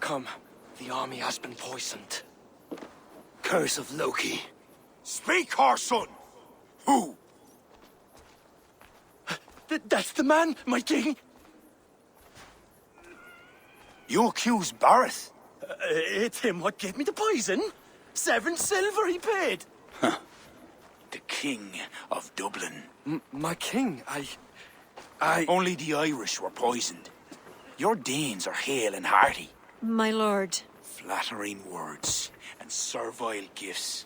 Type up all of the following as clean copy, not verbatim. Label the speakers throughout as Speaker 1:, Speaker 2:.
Speaker 1: come. The army has been poisoned. Curse of Loki.
Speaker 2: Speak, our son! Who?
Speaker 1: That's the man, my king!
Speaker 2: You accuse Bareth?
Speaker 1: It's him what gave me the poison. 7 silver he paid.
Speaker 2: The King of Dublin.
Speaker 1: My king, I...
Speaker 2: Only the Irish were poisoned. Your Danes are hale and hearty.
Speaker 3: My lord.
Speaker 2: Flattering words and servile gifts,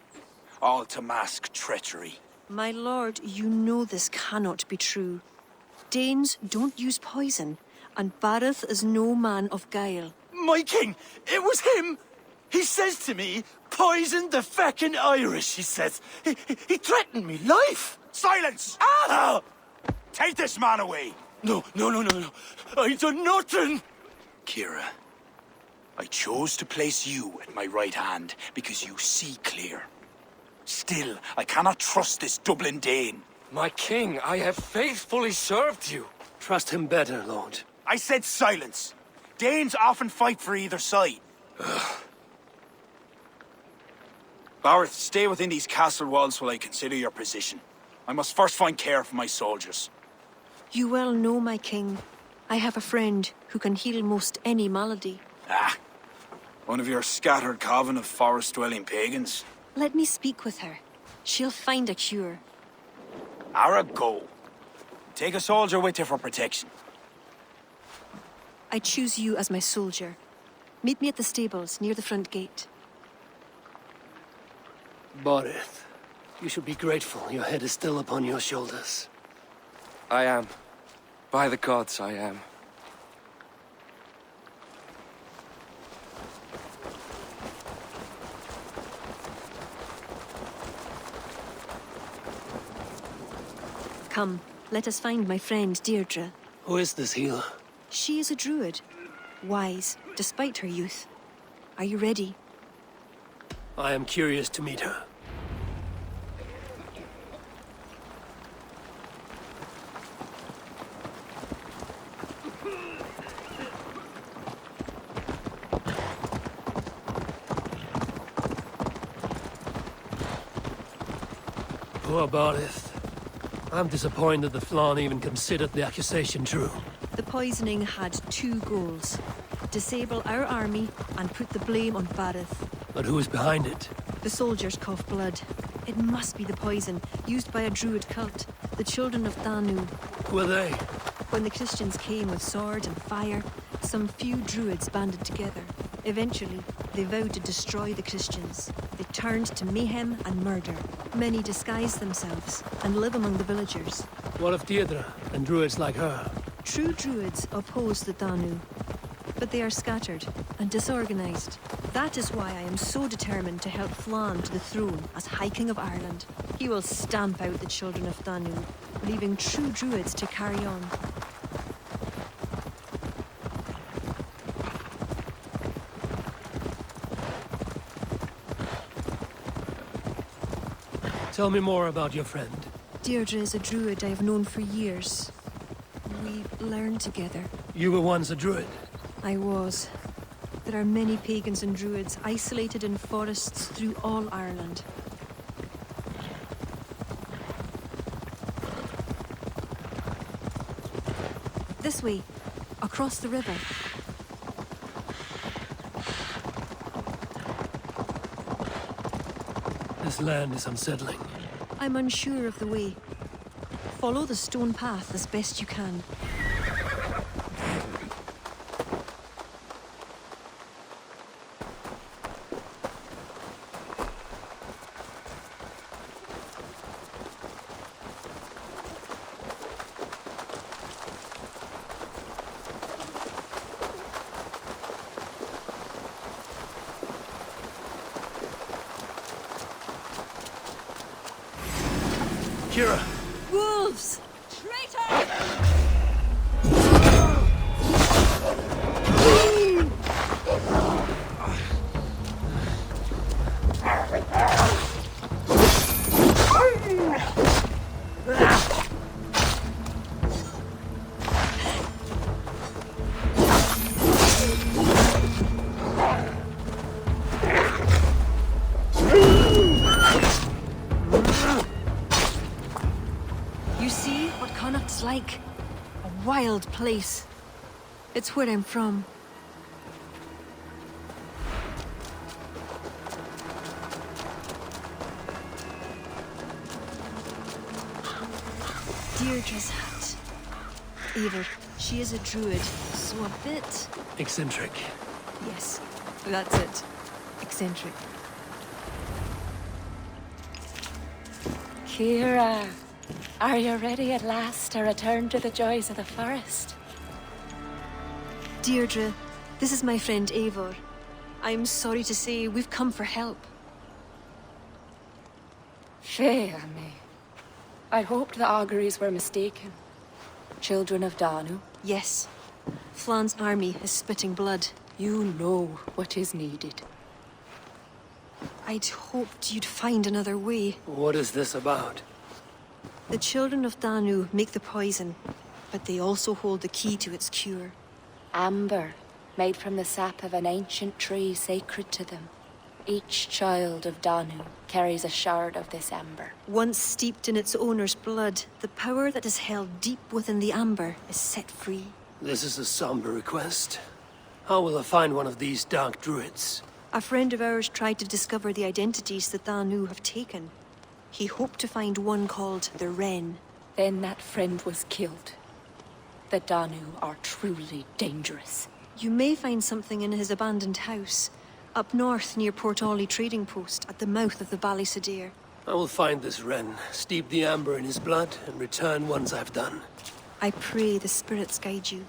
Speaker 2: all to mask treachery.
Speaker 3: My lord, you know this cannot be true. Danes don't use poison, and Bareth is no man of guile.
Speaker 1: My king, it was him! He says to me, poison the feckin' Irish, he says. He threatened me life!
Speaker 2: Silence!
Speaker 1: Ah!
Speaker 2: Take this man away!
Speaker 1: No. I done nothing!
Speaker 2: Kira, I chose to place you at my right hand because you see clear. Still, I cannot trust this Dublin Dane.
Speaker 1: My king, I have faithfully served you.
Speaker 4: Trust him better, Lord.
Speaker 2: I said silence. Danes often fight for either side. Bareth, stay within these castle walls while I consider your position. I must first find care for my soldiers.
Speaker 3: You well know, my king. I have a friend who can heal most any malady.
Speaker 2: One of your scattered coven of forest-dwelling pagans.
Speaker 3: Let me speak with her. She'll find a cure.
Speaker 2: Ara, go. Take a soldier with you for protection.
Speaker 3: I choose you as my soldier. Meet me at the stables near the front gate.
Speaker 4: Bareth, you should be grateful your head is still upon your shoulders.
Speaker 1: I am. By the gods, I am.
Speaker 3: Come, let us find my friend Deirdre.
Speaker 4: Who is this healer?
Speaker 3: She is a druid. Wise, despite her youth. Are you ready?
Speaker 4: I am curious to meet her. Poor Bareth. I'm disappointed that Flann even considered the accusation true.
Speaker 3: The poisoning had 2 goals. Disable our army and put the blame on Bareth.
Speaker 4: But who is behind it?
Speaker 3: The soldiers cough blood. It must be the poison, used by a druid cult, the children of Danu.
Speaker 4: Who are they?
Speaker 3: When the Christians came with sword and fire, some few druids banded together. Eventually, they vowed to destroy the Christians. They turned to mayhem and murder. Many disguise themselves and live among the villagers.
Speaker 4: What of Deirdre and druids like her?
Speaker 3: True druids oppose the Danu, but they are scattered and disorganized. That is why I am so determined to help Flann to the throne as High King of Ireland. He will stamp out the children of Danu, leaving true druids to carry on.
Speaker 4: Tell me more about your friend.
Speaker 3: Deirdre is a druid I have known for years. We learned together.
Speaker 4: You were once a druid.
Speaker 3: I was. There are many pagans and druids isolated in forests through all Ireland. This way, across the river.
Speaker 4: This land is unsettling.
Speaker 3: I'm unsure of the way. Follow the stone path as best you can.
Speaker 4: Kira!
Speaker 3: Wolves! Traitor! like a wild place. It's where I'm from. Deirdre's hut. Eivor, she is a druid, so a bit...
Speaker 4: Eccentric.
Speaker 3: Yes, that's it. Eccentric.
Speaker 5: Kira, are you ready at last to return to the joys of the forest?
Speaker 3: Deirdre, this is my friend Eivor. I'm sorry to say we've come for help.
Speaker 5: Fair me. I hoped the auguries were mistaken. Children of Danu,
Speaker 3: Yes. Flan's army is spitting blood.
Speaker 5: you know what is needed.
Speaker 3: I'd hoped you'd find another way.
Speaker 4: What is this about?
Speaker 3: The children of Danu make the poison, but they also hold the key to its cure.
Speaker 5: Amber, made from the sap of an ancient tree sacred to them. Each child of Danu carries a shard of this amber.
Speaker 3: Once steeped in its owner's blood, the power that is held deep within the amber is set free.
Speaker 4: This is a somber request. How will I find one of these dark druids?
Speaker 3: A friend of ours tried to discover the identities the Danu have taken. He hoped to find one called the Wren.
Speaker 5: Then that friend was killed. The Danu are truly dangerous.
Speaker 3: You may find something in his abandoned house, up north near Port Ollie trading post at the mouth of the Ballysadare.
Speaker 4: I will find this Wren, steep the amber in his blood, and return once I've done.
Speaker 3: I pray the spirits guide you.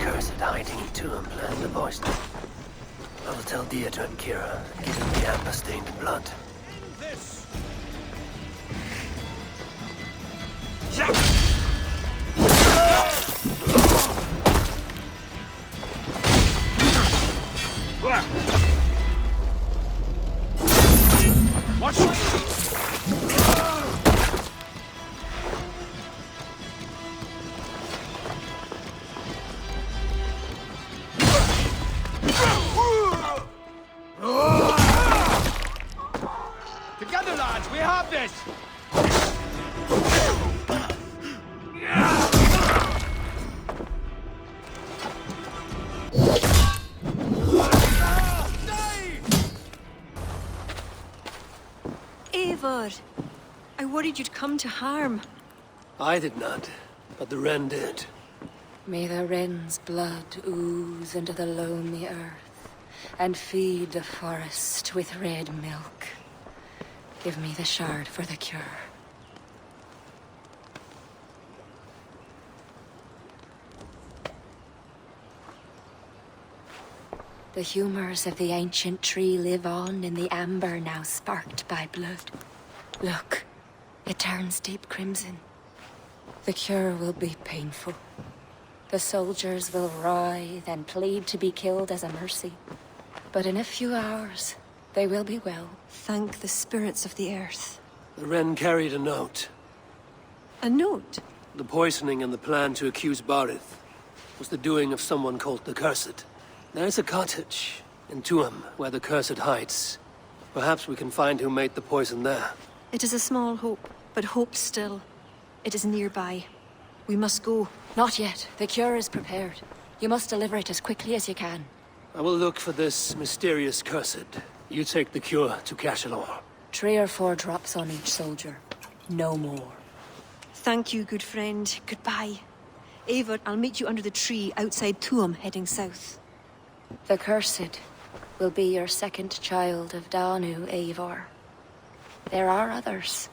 Speaker 4: Cursed hiding tomb and the poison. I will tell Deirdre and Kira, give them the amber-stained blood.
Speaker 2: Together, lads, we have this!
Speaker 3: Eivor! I worried you'd come to harm.
Speaker 4: I did not, but the Wren did.
Speaker 5: May the wren's blood ooze into the lonely earth and feed the forest with red milk. Give me the shard for the cure. The humors of the ancient tree live on in the amber now sparked by blood. Look, it turns deep crimson. The cure will be painful. The soldiers will writhe and plead to be killed as a mercy. But in a few hours, they will be well.
Speaker 3: Thank the spirits of the earth.
Speaker 4: The Wren carried a note.
Speaker 3: A note?
Speaker 4: The poisoning and the plan to accuse Barith was the doing of someone called the Cursed. There's a cottage in Tuam where the Cursed hides. Perhaps we can find who made the poison there.
Speaker 3: It is a small hope, but hope still. It is nearby. We must go.
Speaker 5: Not yet. The cure is prepared. You must deliver it as quickly as you can.
Speaker 4: I will look for this mysterious Cursed. You take the cure to Cachalor.
Speaker 5: 3 or 4 drops on each soldier. No more.
Speaker 3: Thank you, good friend. Goodbye. Eivor, I'll meet you under the tree outside Tuam, heading south.
Speaker 5: The Cursed will be your second child of Danu, Eivor. There are others.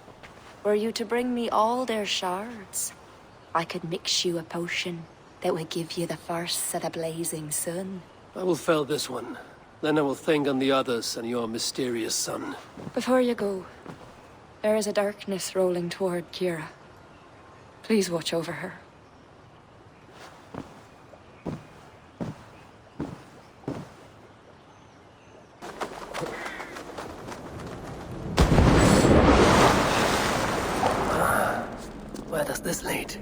Speaker 5: Were you to bring me all their shards, I could mix you a potion that would give you the first of the blazing sun.
Speaker 4: I will fell this one. Then I will think on the others and your mysterious son.
Speaker 5: Before you go, there is a darkness rolling toward Kira. Please watch over her.
Speaker 4: Where does this lead?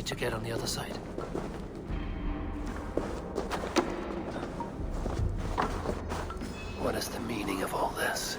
Speaker 4: To get on the other side. What is the meaning of all this?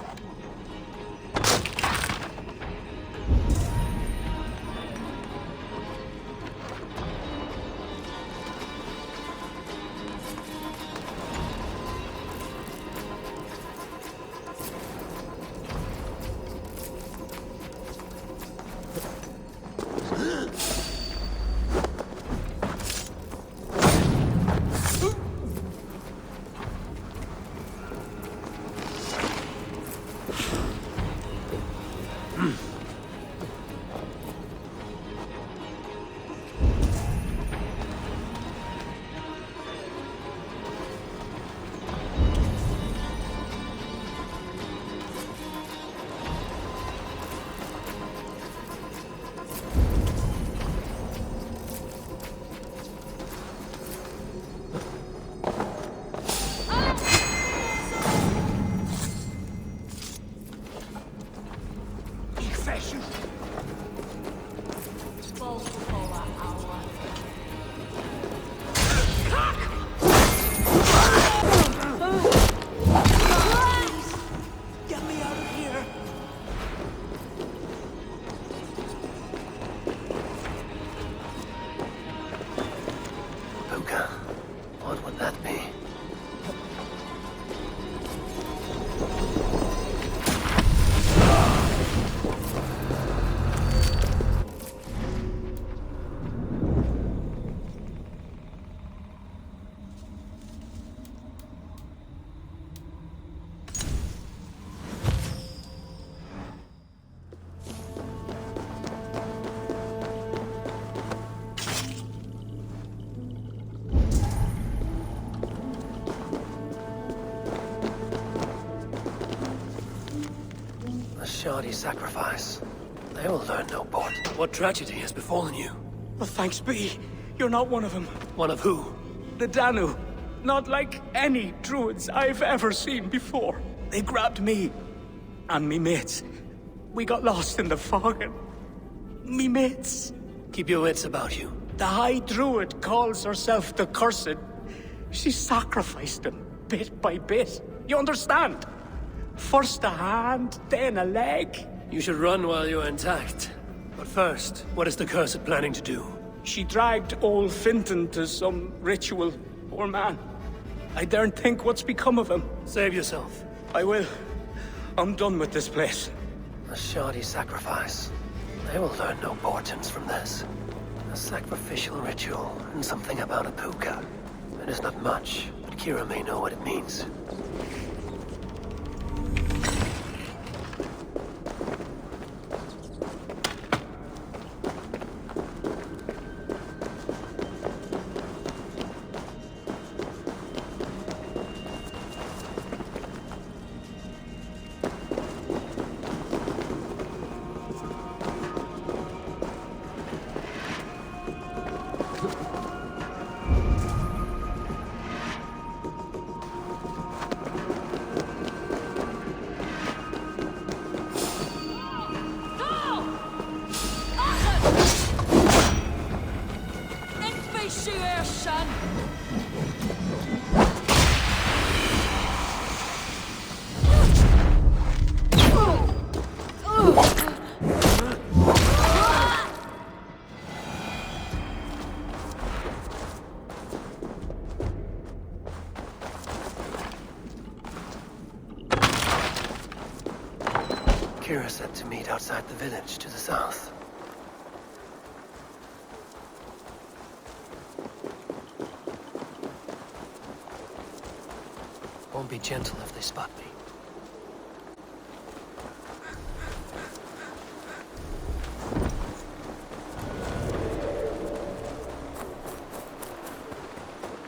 Speaker 4: What would that be? Shoddy sacrifice. They will learn no port. What tragedy has befallen you?
Speaker 2: Well, thanks be. You're not one of them.
Speaker 4: One of who?
Speaker 2: The Danu. Not like any Druids I've ever seen before. They grabbed me. And me mates. We got lost in the fog and... me mates.
Speaker 4: Keep your wits about you.
Speaker 2: The High Druid calls herself the Cursed. She sacrificed them, bit by bit. You understand? First a hand, then a leg.
Speaker 4: You should run while you're intact. But first, what is the Cursed planning to do?
Speaker 2: She dragged old Finton to some ritual. Poor man. I daren't think what's become of him.
Speaker 4: Save yourself.
Speaker 2: I will. I'm done with this place.
Speaker 4: A shoddy sacrifice. They will learn no portents from this. A sacrificial ritual, and something about a puka. It is not much, but Kira may know what it means.
Speaker 5: initiation!
Speaker 4: Kira said to meet outside the village to the south. Won't be gentle if they spot me.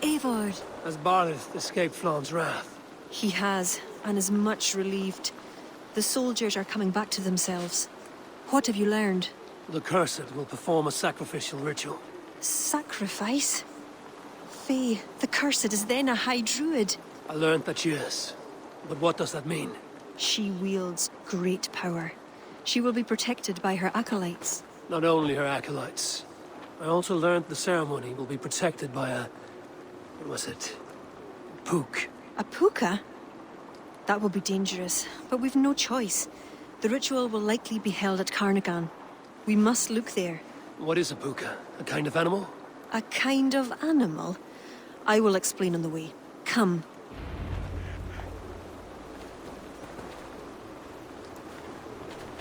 Speaker 3: Eivor!
Speaker 4: Has Barlith escaped Flaun's wrath?
Speaker 3: He has, and is much relieved. The soldiers are coming back to themselves. What have you learned?
Speaker 4: The Cursed will perform a sacrificial ritual.
Speaker 3: Sacrifice? Faye, the Cursed is then a High Druid.
Speaker 4: I learned that she is. But what does that mean?
Speaker 3: She wields great power. She will be protected by her acolytes.
Speaker 4: Not only her acolytes. I also learned the ceremony will be protected by a... what was it? Pook.
Speaker 3: A puka? That will be dangerous, but we've no choice. The ritual will likely be held at Carnagan. We must look there.
Speaker 4: What is a puka? A kind of animal?
Speaker 3: A kind of animal? I will explain on the way. Come.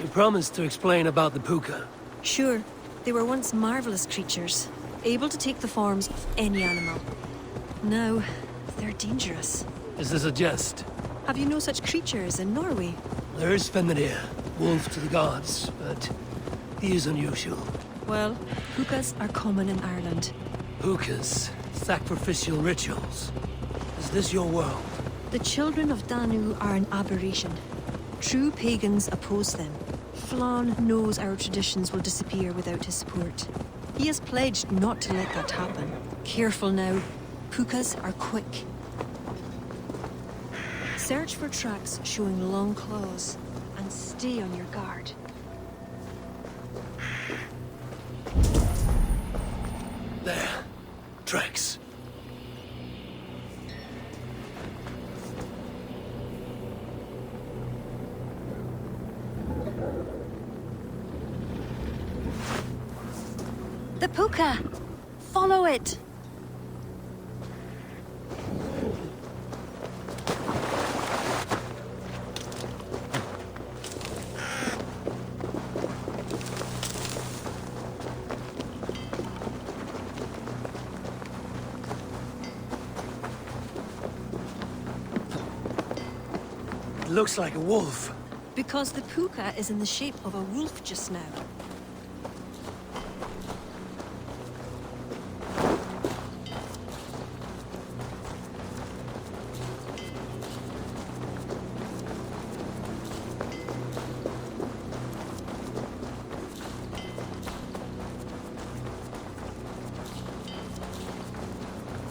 Speaker 4: You promised to explain about the puka.
Speaker 3: Sure, they were once marvelous creatures, able to take the forms of any animal. Now, they're dangerous.
Speaker 4: Is this a jest?
Speaker 3: Have you no such creatures in Norway?
Speaker 4: There is Fenrir, wolf to the gods, but he is unusual.
Speaker 3: Well, pukas are common in Ireland.
Speaker 4: Pukas, sacrificial rituals. Is this your world?
Speaker 3: The children of Danu are an aberration. True pagans oppose them. Flann knows our traditions will disappear without his support. He has pledged not to let that happen. Careful now. Pukas are quick. Search for tracks showing long claws, and stay on your guard.
Speaker 4: There. Tracks.
Speaker 3: The puka! Follow it!
Speaker 4: It looks like a wolf.
Speaker 3: Because the puka is in the shape of a wolf just now.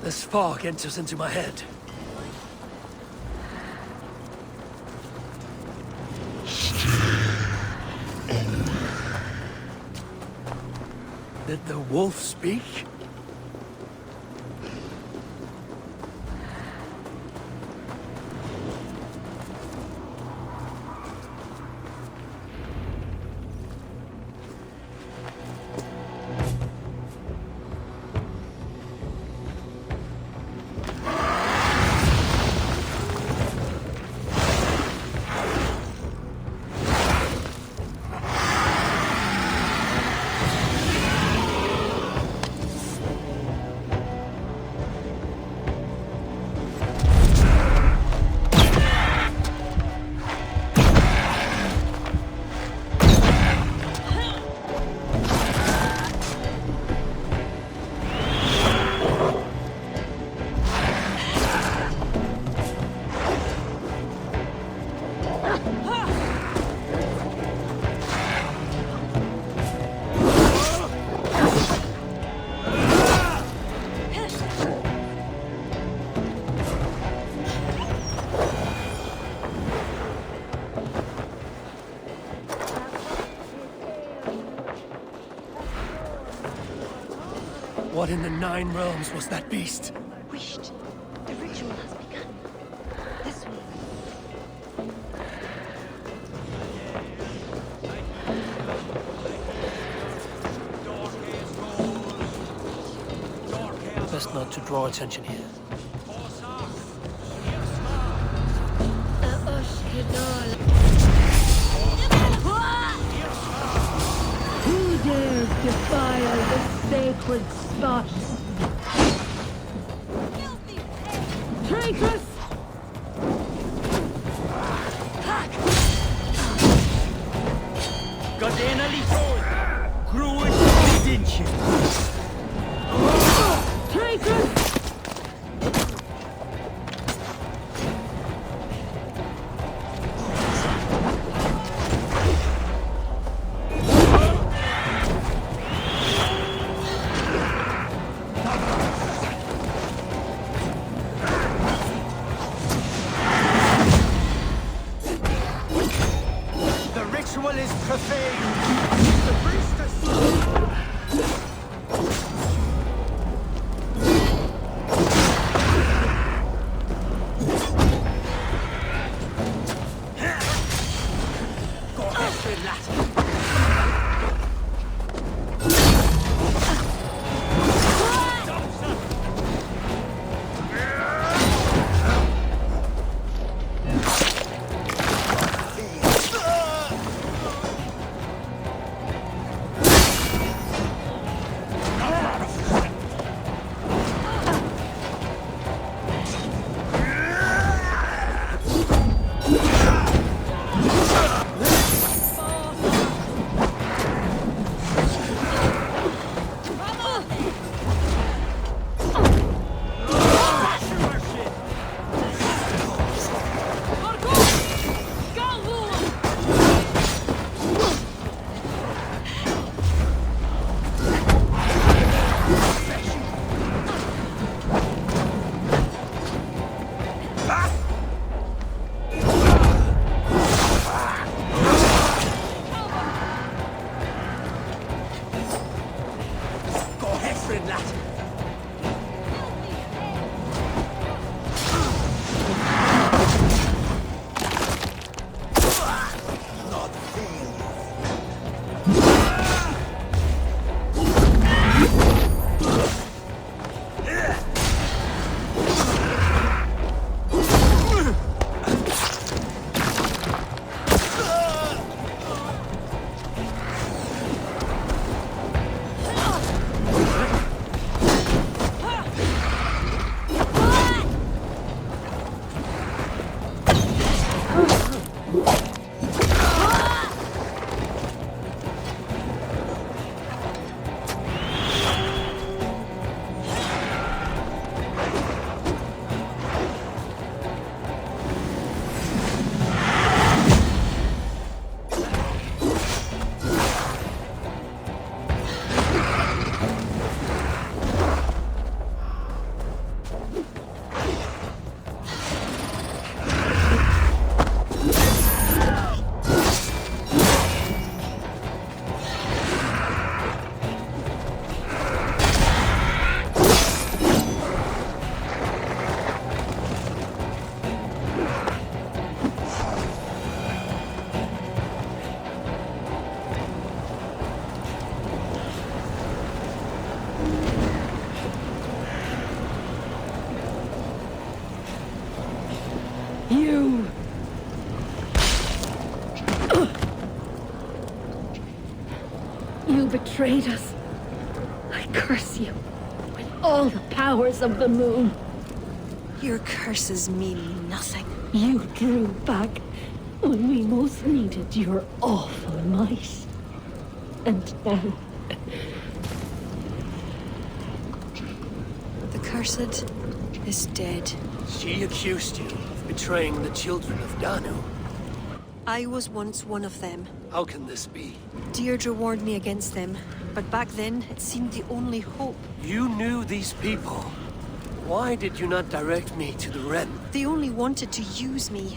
Speaker 4: This fog enters into my head. Did the wolf speak? What in the Nine Realms was that beast?
Speaker 3: Wished. The ritual has begun. This way.
Speaker 4: Best not to draw attention here.
Speaker 6: Who dares defile the sacred spot? Traitress!
Speaker 2: Godena Lithor! Druids Redemption!
Speaker 6: Traitress!
Speaker 1: The ritual is profane. The priestess.
Speaker 2: Go after that!
Speaker 6: You! You betrayed us. I curse you with all the powers of the moon.
Speaker 3: Your curses mean nothing.
Speaker 6: You drew back when we most needed your awful might. And now,
Speaker 3: The cursed is dead.
Speaker 4: She accused you of betraying the children of Danu.
Speaker 3: I was once one of them.
Speaker 4: How can this be?
Speaker 3: Deirdre warned me against them, but back then it seemed the only hope.
Speaker 4: You knew these people. Why did you not direct me to the Ren?
Speaker 3: They only wanted to use me.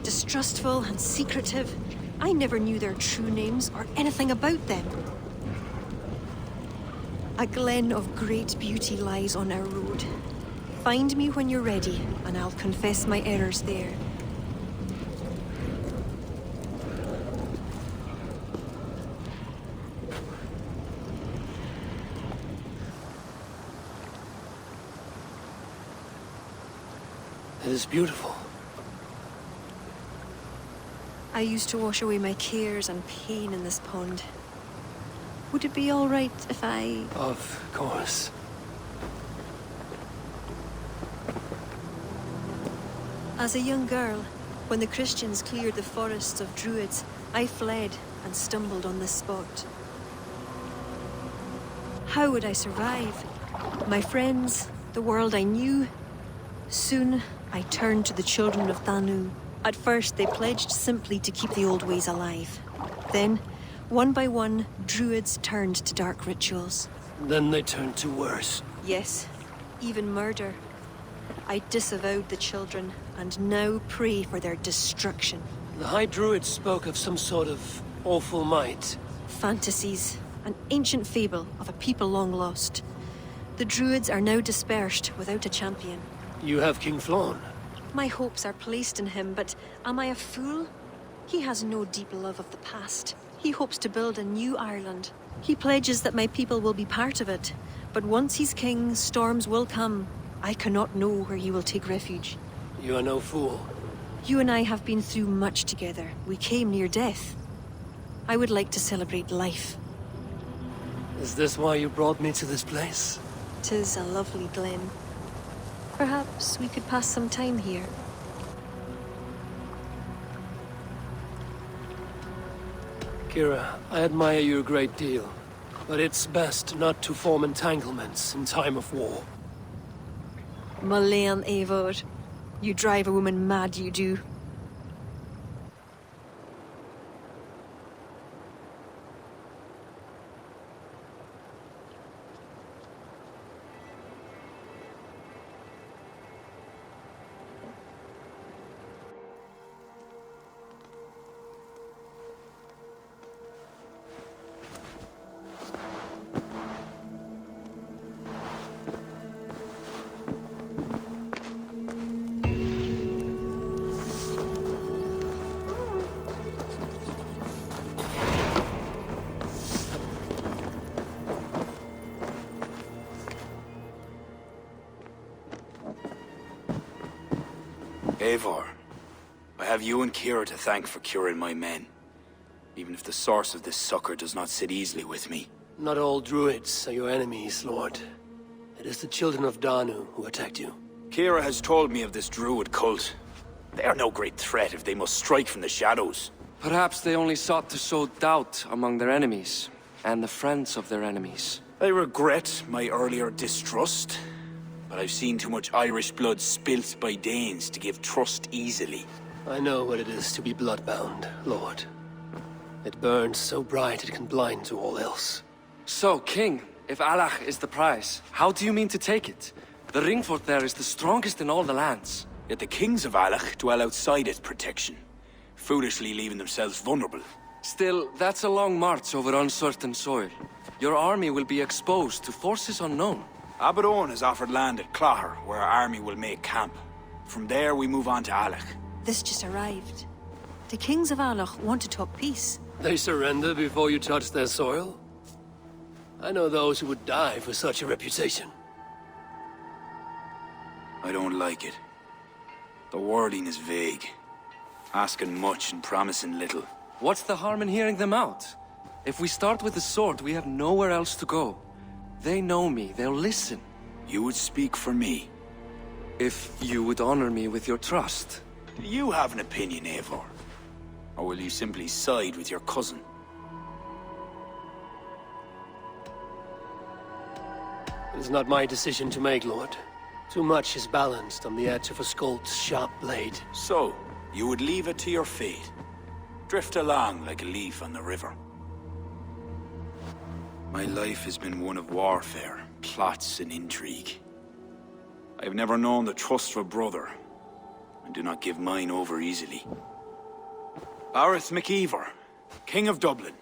Speaker 3: Distrustful and secretive. I never knew their true names or anything about them. A glen of great beauty lies on our road. Find me when you're ready, and I'll confess my errors there.
Speaker 4: It is beautiful.
Speaker 3: I used to wash away my cares and pain in this pond. Would it be all right if I...
Speaker 4: Of course.
Speaker 3: As a young girl, when the Christians cleared the forests of Druids, I fled and stumbled on this spot. How would I survive? My friends, the world I knew. Soon, I turned to the children of Danu. At first, they pledged simply to keep the old ways alive. Then, one by one, Druids turned to dark rituals.
Speaker 4: Then they turned to worse.
Speaker 3: Yes, even murder. I disavowed the children, and now pray for their destruction.
Speaker 4: The High Druid spoke of some sort of awful might.
Speaker 3: Fantasies, an ancient fable of a people long lost. The Druids are now dispersed without a champion.
Speaker 4: You have King Flann.
Speaker 3: My hopes are placed in him, but am I a fool? He has no deep love of the past. He hopes to build a new Ireland. He pledges that my people will be part of it. But once he's king, storms will come. I cannot know where he will take refuge.
Speaker 4: You are no fool.
Speaker 3: You and I have been through much together. We came near death. I would like to celebrate life.
Speaker 4: Is this why you brought me to this place?
Speaker 3: 'Tis a lovely glen. Perhaps we could pass some time here.
Speaker 4: Kira, I admire you a great deal. But it's best not to form entanglements in time of war.
Speaker 3: Malayan Eivor. You drive a woman mad, you do.
Speaker 7: Eivor, I have you and Kira to thank for curing my men. Even if the source of this succor does not sit easily with me.
Speaker 4: Not all Druids are your enemies, Lord. It is the children of Danu who attacked you.
Speaker 7: Kira has told me of this Druid cult. They are no great threat if they must strike from the shadows.
Speaker 8: Perhaps they only sought to sow doubt among their enemies, and the friends of their enemies.
Speaker 7: I regret my earlier distrust, but I've seen too much Irish blood spilt by Danes to give trust easily.
Speaker 4: I know what it is to be bloodbound, Lord. It burns so bright it can blind to all else.
Speaker 8: So, King, if Alach is the prize, how do you mean to take it? The ring fort there is the strongest in all the lands.
Speaker 7: Yet the kings of Alach dwell outside its protection, foolishly leaving themselves vulnerable.
Speaker 8: Still, that's a long march over uncertain soil. Your army will be exposed to forces unknown.
Speaker 7: Abaddon has offered land at Claher, where our army will make camp. From there, we move on to Alach.
Speaker 3: This just arrived. The kings of Alach want to talk peace.
Speaker 4: They surrender before you touch their soil? I know those who would die for such a reputation.
Speaker 7: I don't like it. The wording is vague. Asking much and promising little.
Speaker 8: What's the harm in hearing them out? If we start with the sword, we have nowhere else to go. They know me, they'll listen.
Speaker 7: You would speak for me.
Speaker 8: If you would honor me with your trust.
Speaker 7: Do you have an opinion, Eivor? Or will you simply side with your cousin?
Speaker 4: It is not my decision to make, Lord. Too much is balanced on the edge of a Skolt's sharp blade.
Speaker 7: So, you would leave it to your fate. Drift along like a leaf on the river. My life has been one of warfare, plots and intrigue. I have never known the trust of a brother, and do not give mine over easily. Arith MacIver, King of Dublin,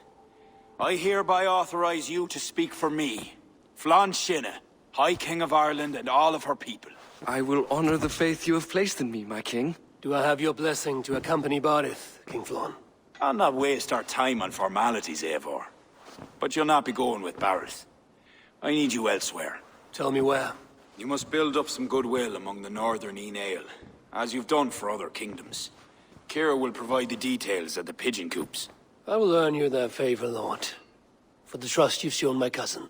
Speaker 7: I hereby authorize you to speak for me. Flann Shinna, High King of Ireland and all of her people.
Speaker 8: I will honor the faith you have placed in me, my king.
Speaker 4: Do I have your blessing to accompany Barith, King Flann?
Speaker 7: I'll not waste our time on formalities, Eivor. But you'll not be going with Barith. I need you elsewhere.
Speaker 4: Tell me where.
Speaker 7: You must build up some goodwill among the northern Aenale, as you've done for other kingdoms. Kira will provide the details at the pigeon coops.
Speaker 4: I will earn you that favor, Lord, for the trust you've shown my cousin.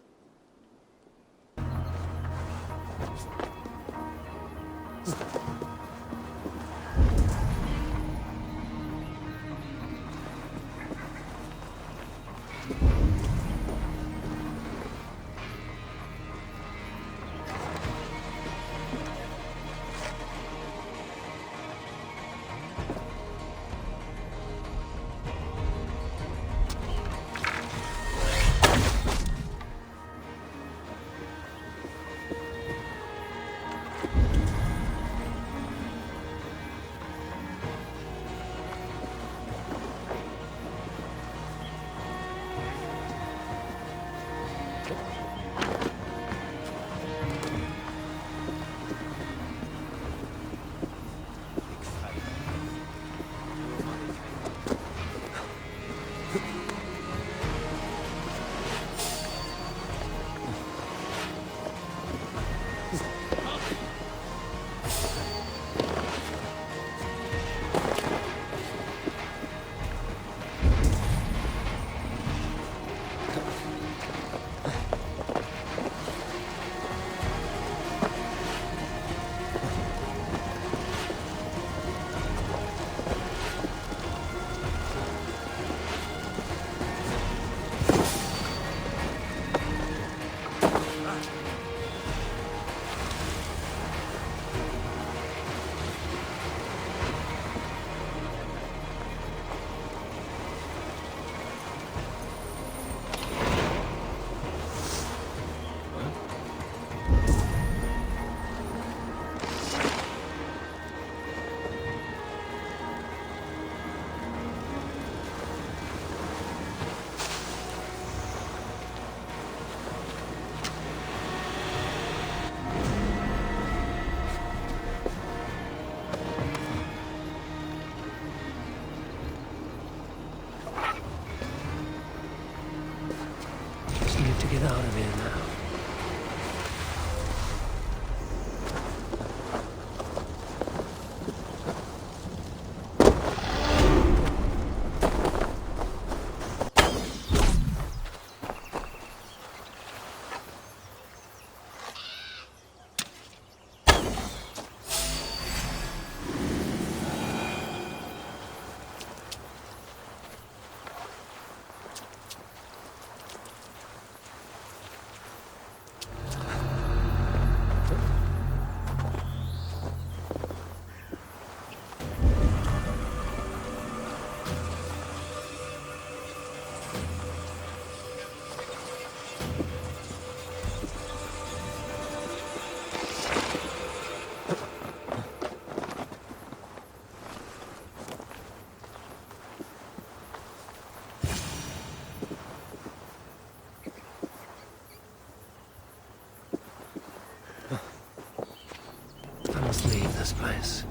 Speaker 4: To get out of here now. I must leave this place.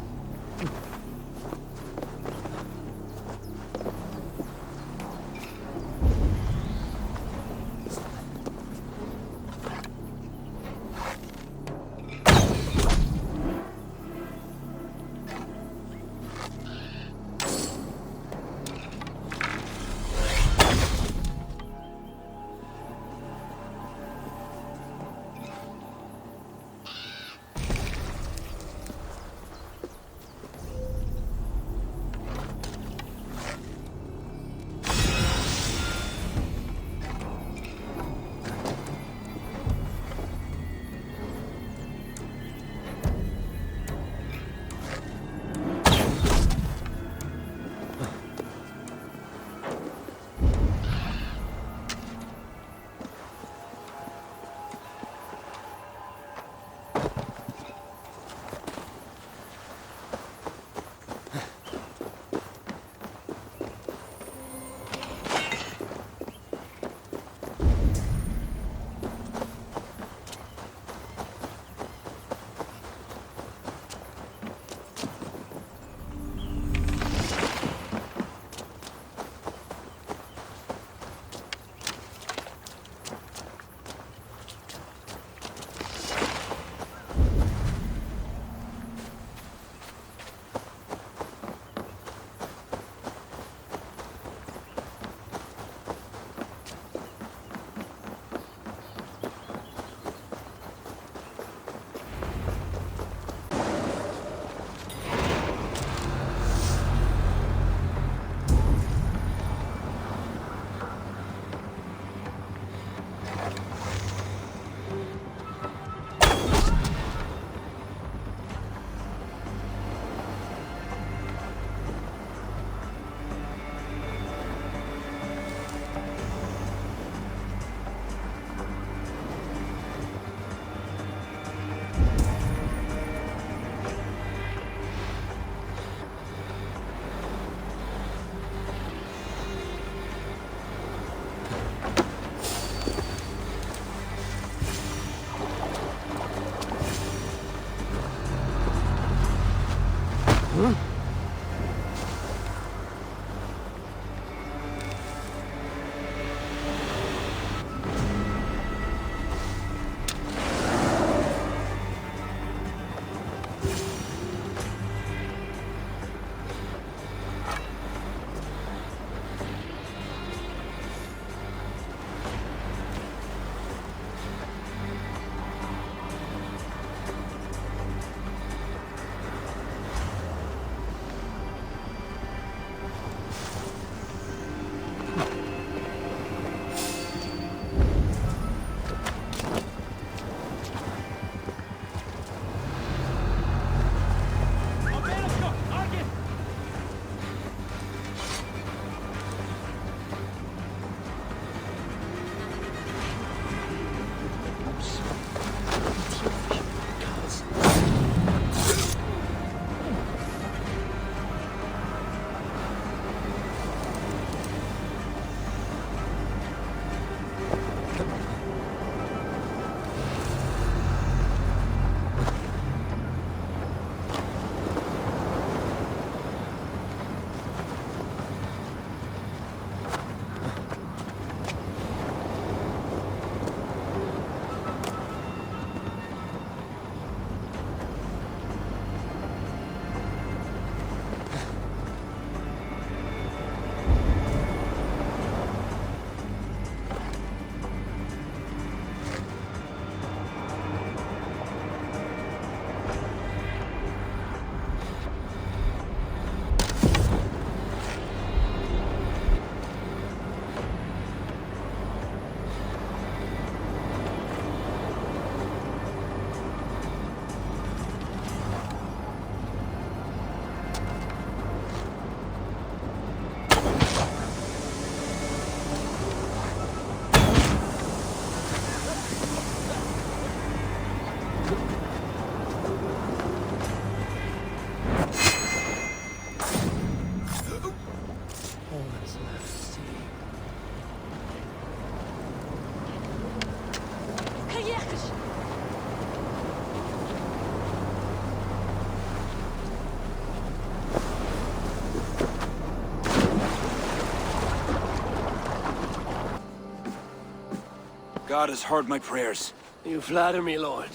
Speaker 7: God has heard my prayers.
Speaker 4: You flatter me, Lord.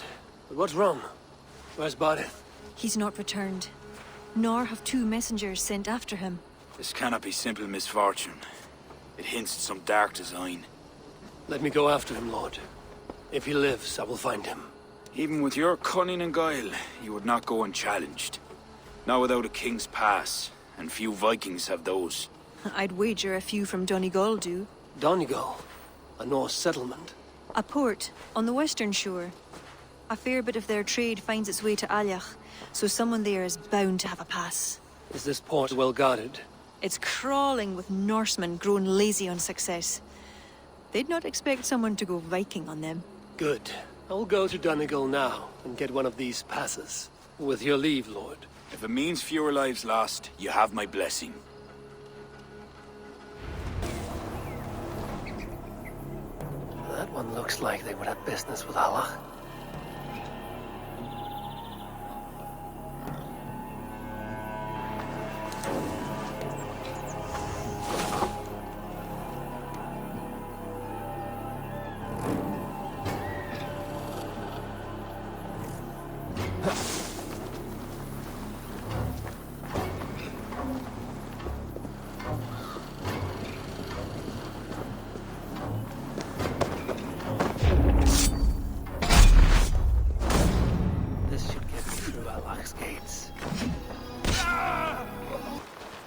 Speaker 4: But what's wrong? Where's Barith?
Speaker 3: He's not returned. Nor have 2 messengers sent after him.
Speaker 7: This cannot be simple misfortune. It hints at some dark design.
Speaker 4: Let me go after him, Lord. If he lives, I will find him.
Speaker 7: Even with your cunning and guile, you would not go unchallenged. Not without a king's pass, and few Vikings have those.
Speaker 3: I'd wager a few from Donegal do.
Speaker 4: Donegal? A Norse settlement?
Speaker 3: A port on the western shore. A fair bit of their trade finds its way to Alyach, so someone there is bound to have a pass.
Speaker 4: Is this port well guarded?
Speaker 3: It's crawling with Norsemen grown lazy on success. They'd not expect someone to go Viking on them.
Speaker 4: Good. I will go to Donegal now and get one of these passes. With your leave, Lord.
Speaker 7: If it means fewer lives lost, you have my blessing.
Speaker 4: That one looks like they would have business with Allah.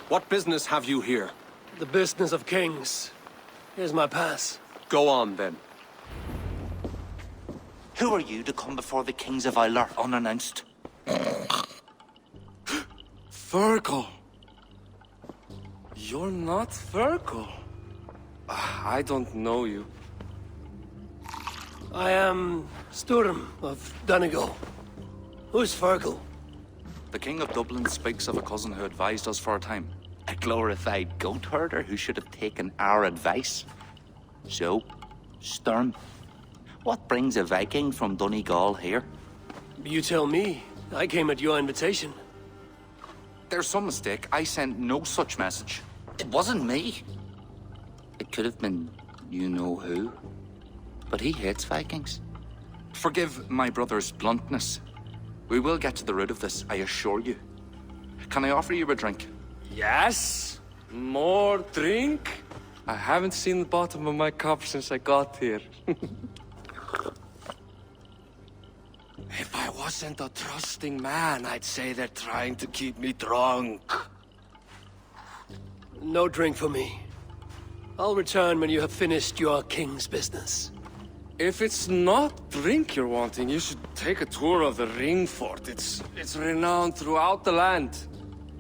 Speaker 8: What business have you here?
Speaker 4: The business of kings. Here's my pass.
Speaker 8: Go on, then.
Speaker 9: Who are you to come before the kings of Ilar unannounced?
Speaker 8: Virgil! You're not Virgil. I don't know you.
Speaker 4: I am Sturm of Donegal. Who's Fergal?
Speaker 9: The King of Dublin speaks of a cousin who advised us for a time. A glorified goat herder who should have taken our advice. So, Sturm, what brings a Viking from Donegal here?
Speaker 4: You tell me. I came at your invitation.
Speaker 9: there's some mistake. I sent no such message. It wasn't me. It could have been you know who. But he hates Vikings. Forgive my brother's bluntness. We will get to the root of this, I assure you. Can I offer you a drink?
Speaker 8: Yes? More drink? I haven't seen the bottom of my cup since I got here. If I wasn't a trusting man, I'd say they're trying to keep me drunk.
Speaker 4: No drink for me. I'll return when you have finished your king's business.
Speaker 8: If it's not drink you're wanting, you should take a tour of the ring fort. It's renowned throughout the land.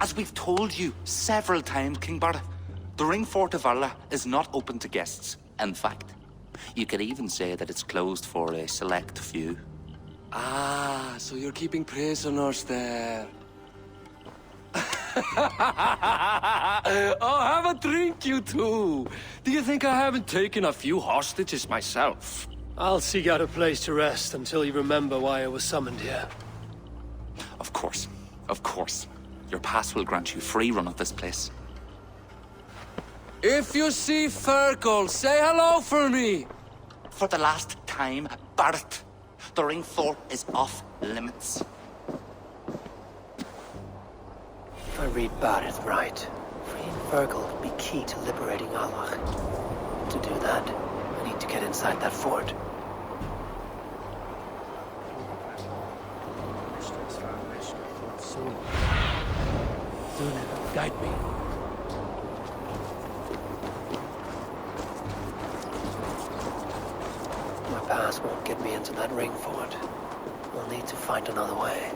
Speaker 9: As we've told you several times, King Barda, the ring fort of Valhalla is not open to guests. In fact, you could even say that it's closed for a select few.
Speaker 8: Ah, so you're keeping prisoners there. Oh, have a drink, you two. Do you think I haven't taken a few hostages myself?
Speaker 4: I'll seek out a place to rest until you remember why I was summoned here.
Speaker 9: Of course. Of course. Your pass will grant you free run of this place.
Speaker 8: If you see Fergal, say hello for me.
Speaker 9: For the last time, Barret, the ring fort is off limits.
Speaker 4: If I read Barith right, freeing Fergal would be key to liberating Allah. To do that, I need to get inside that fort. Guide me. My pass won't get me into that ring fort. We'll need to find another way.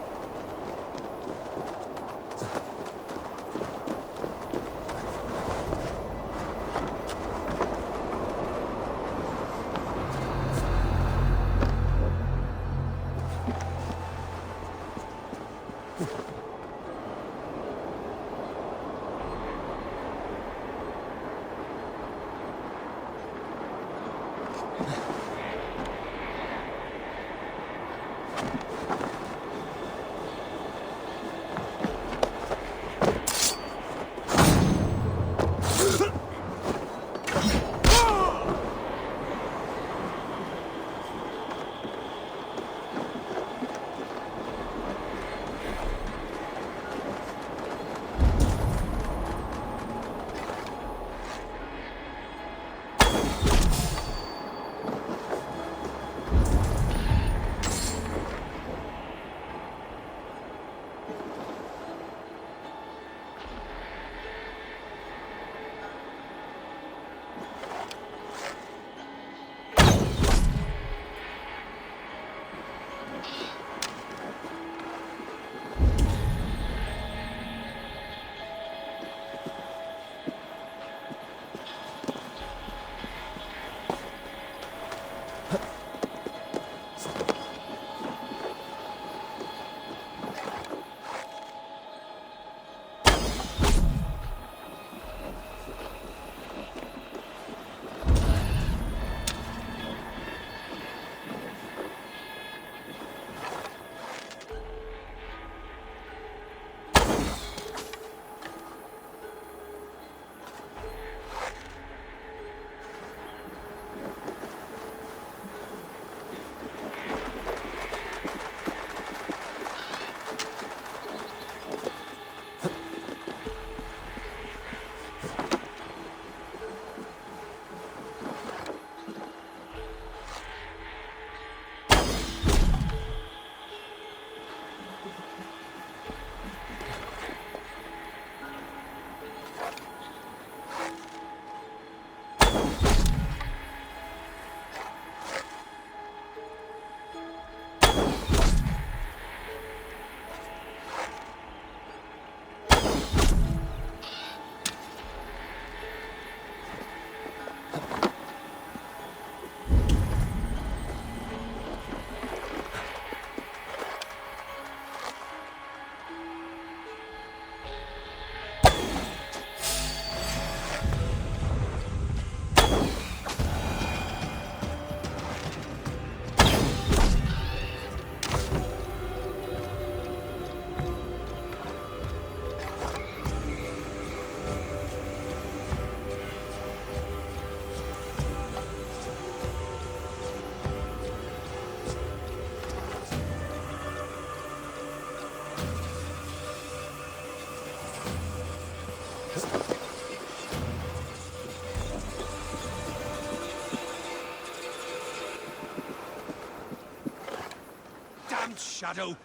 Speaker 1: shadow.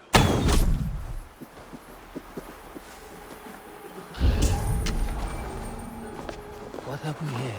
Speaker 4: What have we here?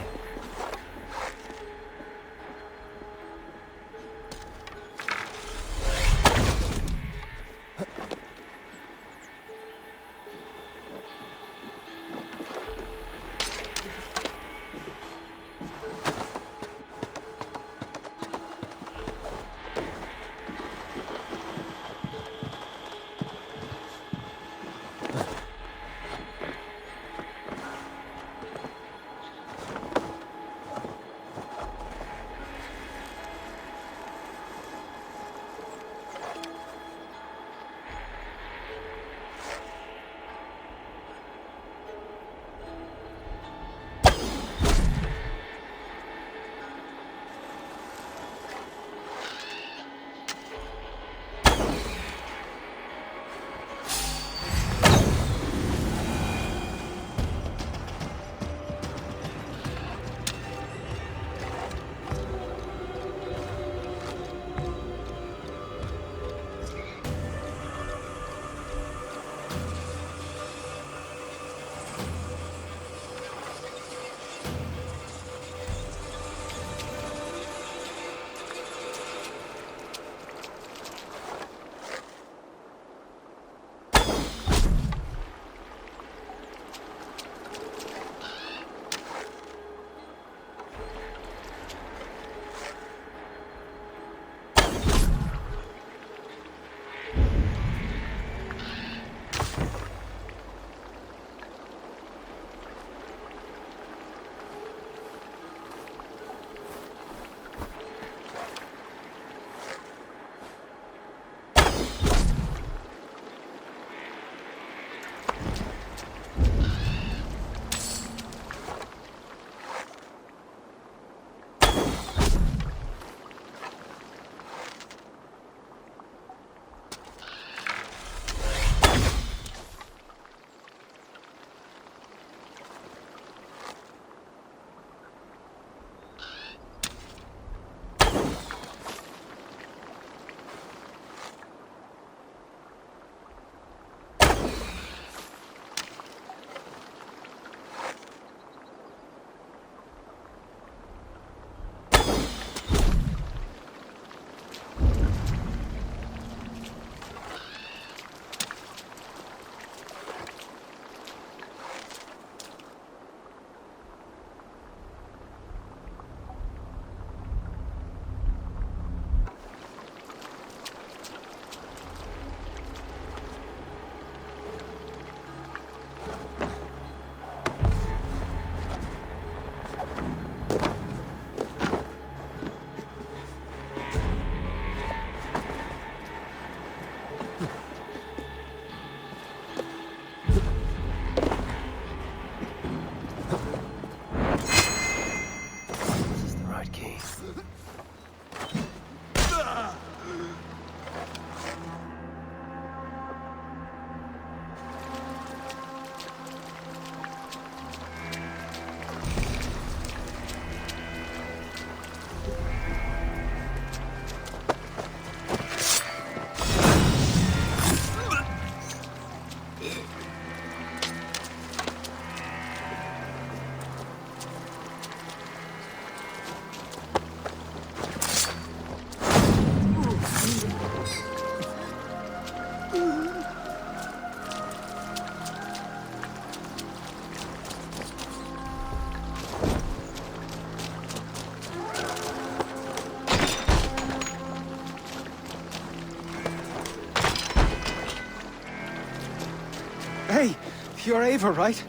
Speaker 10: Hey, you're Ava, right?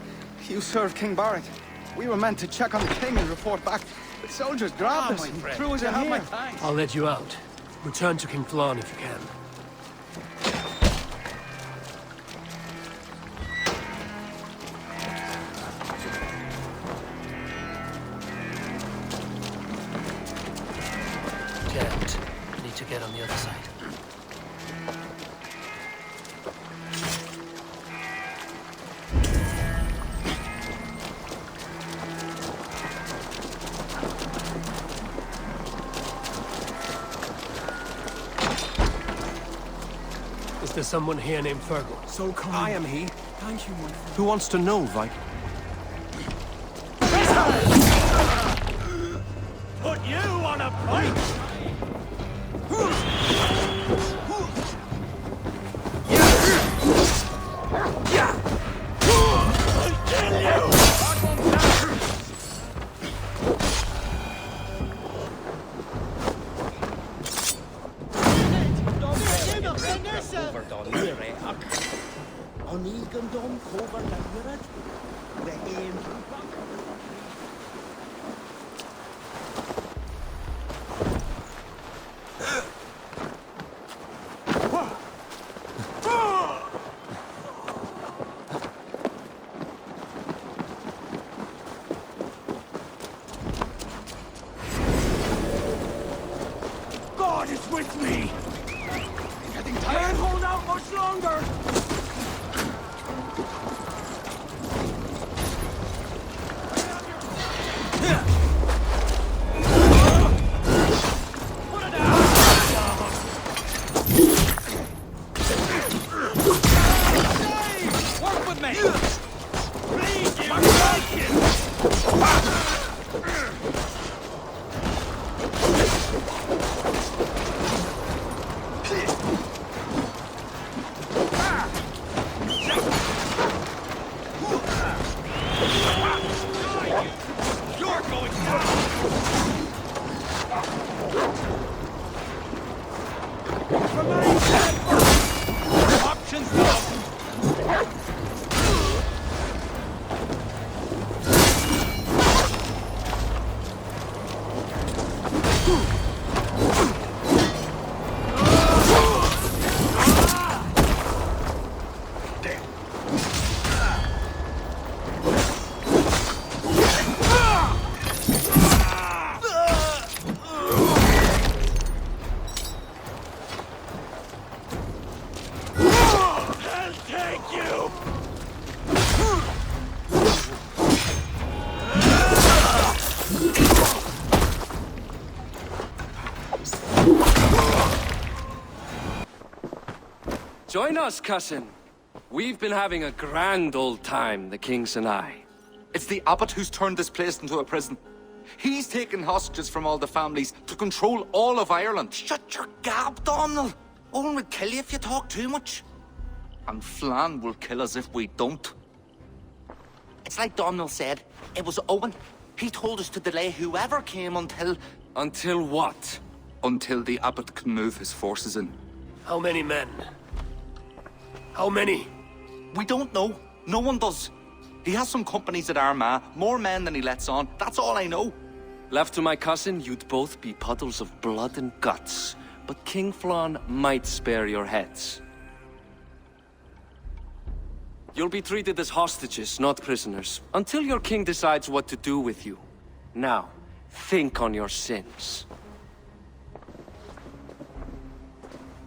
Speaker 10: You served King Barrett. We were meant to check on the king and report back. The soldiers grabbed us and threw us in here.
Speaker 4: I'll let you out. Return to King Flann if you can. Can't. Need to get on the other side. Is there someone here named Fergal?
Speaker 2: So kind.
Speaker 8: I am he.
Speaker 2: Thank you, my friend.
Speaker 8: Who wants to know, Viking?
Speaker 1: Put you on a pike! I'll kill you! God is with me! Getting tired. Can't hold out much longer!
Speaker 2: Work with me!
Speaker 1: Please, you like it! You're going down! Remain steadfast! Options now! I'll take you!
Speaker 8: Join us, cousin. We've been having a grand old time, the kings and I.
Speaker 9: It's the abbot who's turned this place into a prison. He's taken hostages from all the families to control all of Ireland.
Speaker 11: Shut your gab, Donald. Owen will kill you if you talk too much.
Speaker 9: And Flan will kill us if we don't.
Speaker 11: It's like Donald said. It was Owen. He told us to delay whoever came until...
Speaker 8: Until what?
Speaker 9: Until the abbot can move his forces in.
Speaker 4: How many men? How many?
Speaker 9: We don't know. No one does. He has some companies at Armagh, more men than he lets on. That's all I know.
Speaker 8: Left to my cousin, you'd both be puddles of blood and guts. But King Flan might spare your heads. You'll be treated as hostages, not prisoners, until your king decides what to do with you. Now, think on your sins.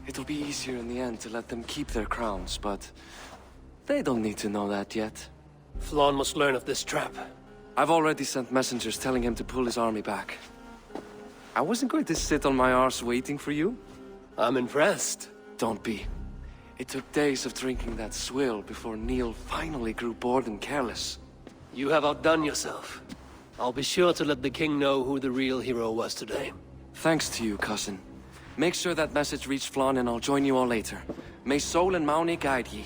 Speaker 8: It'll be easier in the end to let them keep their crowns, but they don't need to know that yet.
Speaker 4: Flan must learn of this trap.
Speaker 8: I've already sent messengers telling him to pull his army back. I wasn't going to sit on my arse waiting for you.
Speaker 4: I'm impressed.
Speaker 8: Don't be. It took days of drinking that swill before Neil finally grew bored and careless.
Speaker 4: You have outdone yourself. I'll be sure to let the king know who the real hero was today.
Speaker 8: Thanks to you, cousin. Make sure that message reached Flan and I'll join you all later. May Sol and Mauni guide ye.